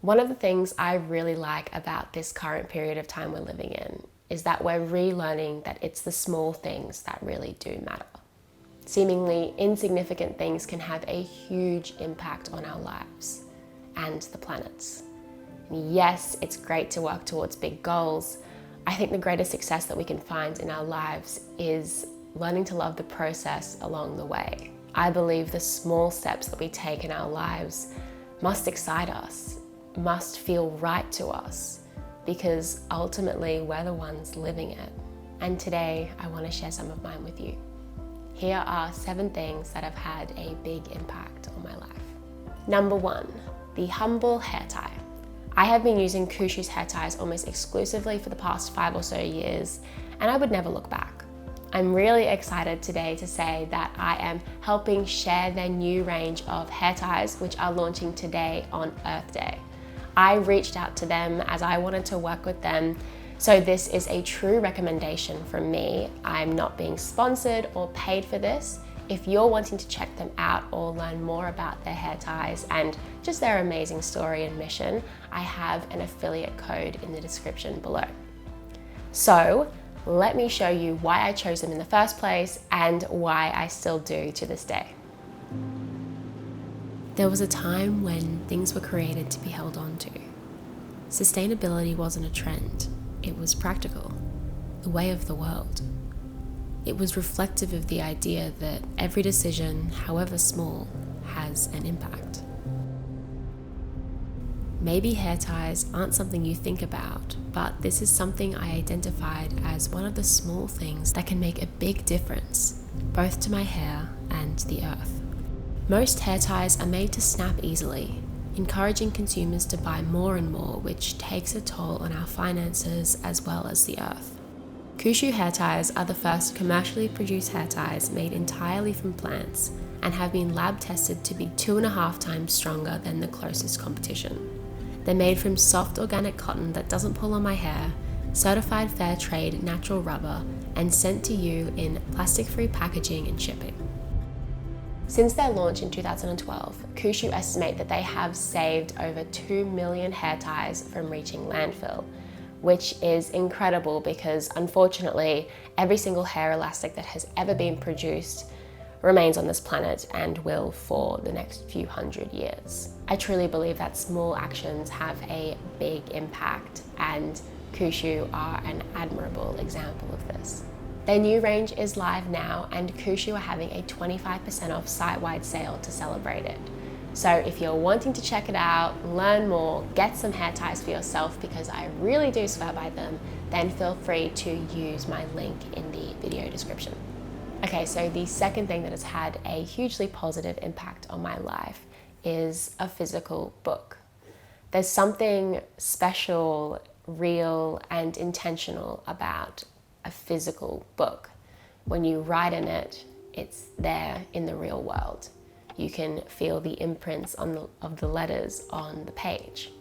One of the things I really like about this current period of time we're living in is that we're relearning that it's the small things that really do matter. Seemingly insignificant things can have a huge impact on our lives and the planet's. Yes, it's great to work towards big goals. I think the greatest success that we can find in our lives is learning to love the process along the way. I believe the small steps that we take in our lives must excite us, must feel right to us, because ultimately we're the ones living it. And today I want to share some of mine with you. Here are 7 things that have had a big impact on my life. Number 1, the humble hair tie. I have been using KÜSHÜ's hair ties almost exclusively for the past 5 or so years, and I would never look back. I'm really excited today to say that I am helping share their new range of hair ties, which are launching today on Earth Day. I reached out to them as I wanted to work with them, so this is a true recommendation from me. I'm not being sponsored or paid for this. If you're wanting to check them out or learn more about their hair ties and just their amazing story and mission, I have an affiliate code in the description below. So let me show you why I chose them in the first place and why I still do to this day. There was a time when things were created to be held on to. Sustainability wasn't a trend, it was practical, the way of the world. It was reflective of the idea that every decision, however small, has an impact. Maybe hair ties aren't something you think about, but this is something I identified as one of the small things that can make a big difference, both to my hair and the earth. Most hair ties are made to snap easily, encouraging consumers to buy more and more, which takes a toll on our finances as well as the earth. KÜSHÜ hair ties are the first commercially produced hair ties made entirely from plants and have been lab tested to be 2.5 times stronger than the closest competition. They're made from soft organic cotton that doesn't pull on my hair, certified fair trade natural rubber, and sent to you in plastic-free packaging and shipping. Since their launch in 2012, KÜSHÜ estimate that they have saved over 2 million hair ties from reaching landfill, which is incredible because unfortunately every single hair elastic that has ever been produced remains on this planet and will for the next few hundred years. I truly believe that small actions have a big impact, and KÜSHÜ are an admirable example of this. Their new range is live now, and KÜSHÜ are having a 25% off site-wide sale to celebrate it. So if you're wanting to check it out, learn more, get some hair ties for yourself, because I really do swear by them, then feel free to use my link in the video description. Okay, so the second thing that has had a hugely positive impact on my life is a physical book. There's something special, real, and intentional about a physical book. When you write in it, it's there in the real world. You can feel the imprints of the letters on the page.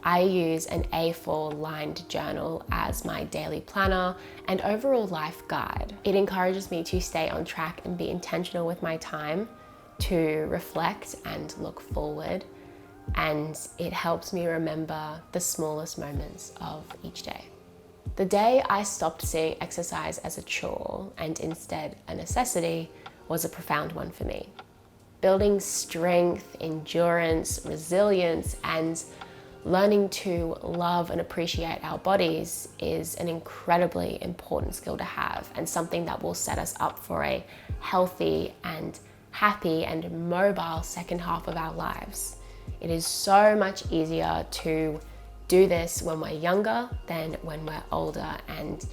I use an A4 lined journal as my daily planner and overall life guide. It encourages me to stay on track and be intentional with my time, to reflect and look forward, and it helps me remember the smallest moments of each day. The day I stopped seeing exercise as a chore and instead a necessity was a profound one for me. Building strength, endurance, resilience, and learning to love and appreciate our bodies is an incredibly important skill to have, and something that will set us up for a healthy and happy and mobile second half of our lives. It is so much easier to do this when we're younger than when we're older, and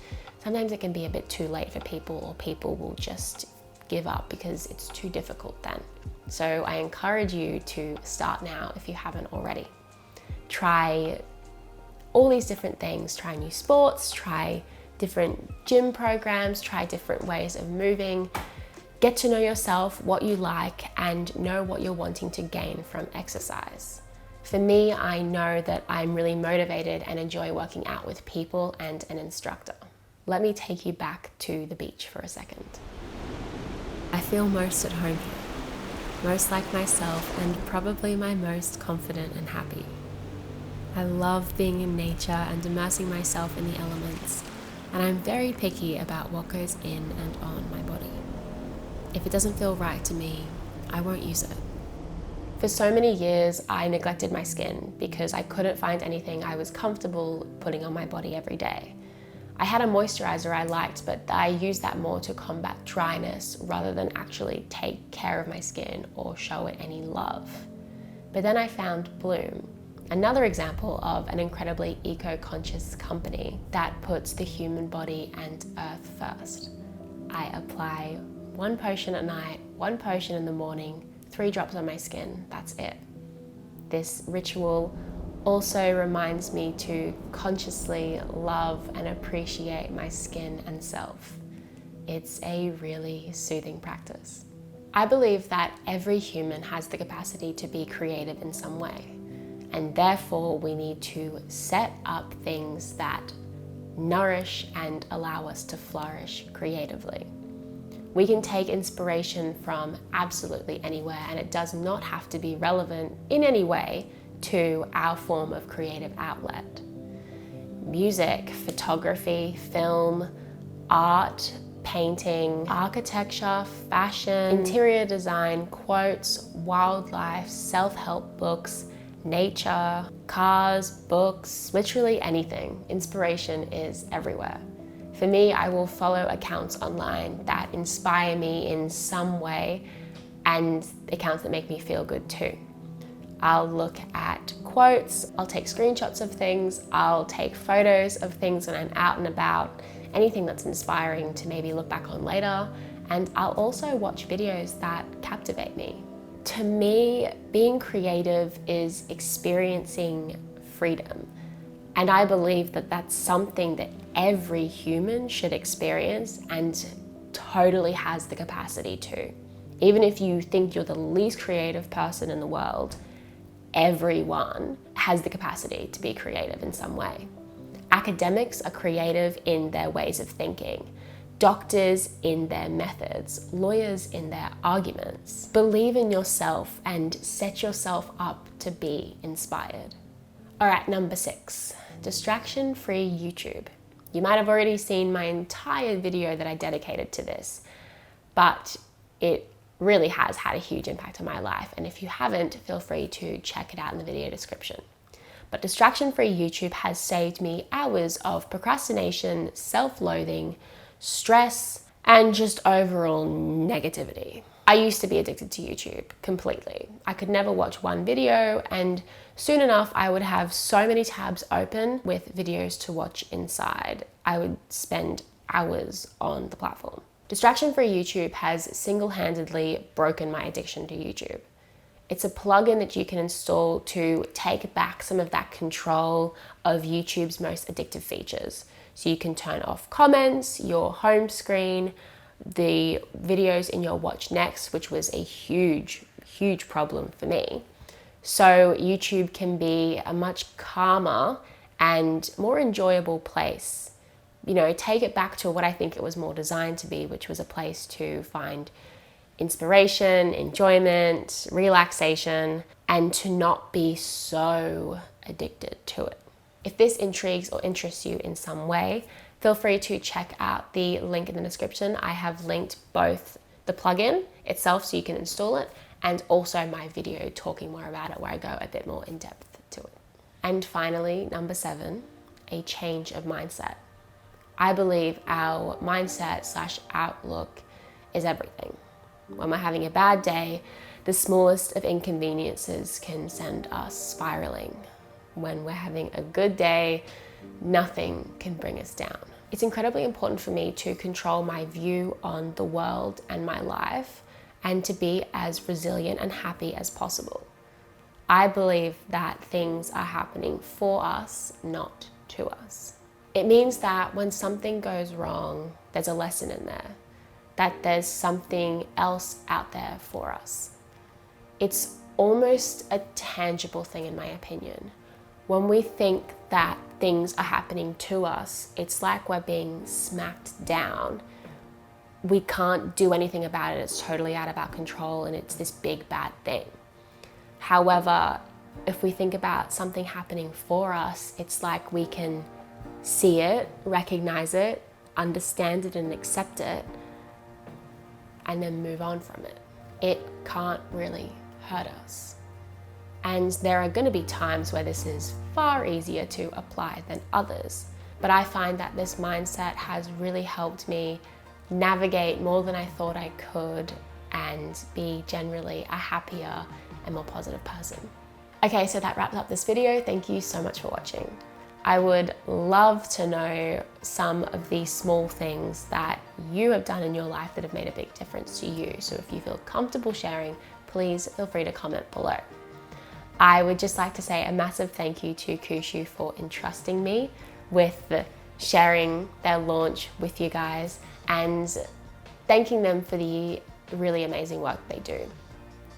sometimes it can be a bit too late for people, or people will just give up because it's too difficult then. So I encourage you to start now if you haven't already. Try all these different things, try new sports, try different gym programs, try different ways of moving. Get to know yourself, what you like, and know what you're wanting to gain from exercise. For me, I know that I'm really motivated and enjoy working out with people and an instructor. Let me take you back to the beach for a second. I feel most at home here, most like myself, and probably my most confident and happy. I love being in nature and immersing myself in the elements, and I'm very picky about what goes in and on my body. If it doesn't feel right to me, I won't use it. For so many years, I neglected my skin because I couldn't find anything I was comfortable putting on my body every day. I had a moisturizer I liked, but I used that more to combat dryness rather than actually take care of my skin or show it any love. But then I found Bloom, another example of an incredibly eco-conscious company that puts the human body and earth first. I apply 1 potion at night, 1 potion in the morning, 3 drops on my skin, that's it. This ritual also reminds me to consciously love and appreciate my skin and self. It's a really soothing practice. I believe that every human has the capacity to be creative in some way, and therefore we need to set up things that nourish and allow us to flourish creatively. We can take inspiration from absolutely anywhere, and it does not have to be relevant in any way to our form of creative outlet. Music, photography, film, art, painting, architecture, fashion, interior design, quotes, wildlife, self-help books, nature, cars, books, literally anything. Inspiration is everywhere. For me, I will follow accounts online that inspire me in some way and accounts that make me feel good too. I'll look at quotes, I'll take screenshots of things, I'll take photos of things when I'm out and about, anything that's inspiring to maybe look back on later, and I'll also watch videos that captivate me. To me, being creative is experiencing freedom. And I believe that that's something that every human should experience and totally has the capacity to. Even if you think you're the least creative person in the world, everyone has the capacity to be creative in some way. Academics are creative in their ways of thinking. Doctors in their methods, lawyers in their arguments. Believe in yourself and set yourself up to be inspired. All right, number 6, distraction-free YouTube. You might have already seen my entire video that I dedicated to this, but it really has had a huge impact on my life. And if you haven't, feel free to check it out in the video description. But distraction-free YouTube has saved me hours of procrastination, self-loathing, stress, and just overall negativity. I used to be addicted to YouTube completely. I could never watch one video, and soon enough I would have so many tabs open with videos to watch inside. I would spend hours on the platform. Distraction-free YouTube has single-handedly broken my addiction to YouTube. It's a plugin that you can install to take back some of that control of YouTube's most addictive features. So you can turn off comments, your home screen, the videos in your watch next, which was a huge problem for me. So YouTube can be a much calmer and more enjoyable place. You know, take it back to what I think it was more designed to be, which was a place to find inspiration, enjoyment, relaxation, and to not be so addicted to it. If this intrigues or interests you in some way, feel free to check out the link in the description. I have linked both the plugin itself so you can install it and also my video talking more about it where I go a bit more in depth to it. And finally, number 7, a change of mindset. I believe our mindset / outlook is everything. When we're having a bad day, the smallest of inconveniences can send us spiraling. When we're having a good day, nothing can bring us down. It's incredibly important for me to control my view on the world and my life and to be as resilient and happy as possible. I believe that things are happening for us, not to us. It means that when something goes wrong, there's a lesson in there, that there's something else out there for us. It's almost a tangible thing in my opinion. When we think that things are happening to us, it's like we're being smacked down. We can't do anything about it. It's totally out of our control and it's this big bad thing. However, If we think about something happening for us, it's like we can see it, recognize it, understand it and accept it, and then move on from it. It can't really hurt us. And there are going to be times where this is far easier to apply than others. But I find that this mindset has really helped me navigate more than I thought I could and be generally a happier and more positive person. Okay, so that wraps up this video. Thank you so much for watching. I would love to know some of these small things that you have done in your life that have made a big difference to you. So if you feel comfortable sharing, please feel free to comment below. I would just like to say a massive thank you to Kushu for entrusting me with sharing their launch with you guys and thanking them for the really amazing work they do.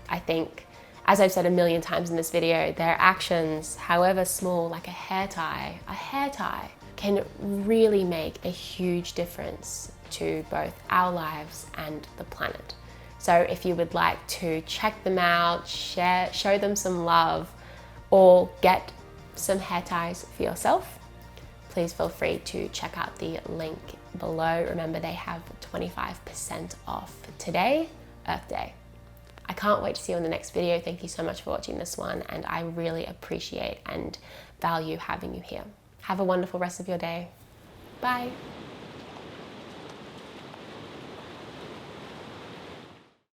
I think, as I've said a million times in this video, their actions, however small, like a hair tie, can really make a huge difference to both our lives and the planet. So if you would like to check them out, show them some love, or get some hair ties for yourself, please feel free to check out the link below. Remember, they have 25% off today, Earth Day. I can't wait to see you in the next video. Thank you so much for watching this one, and I really appreciate and value having you here. Have a wonderful rest of your day. Bye.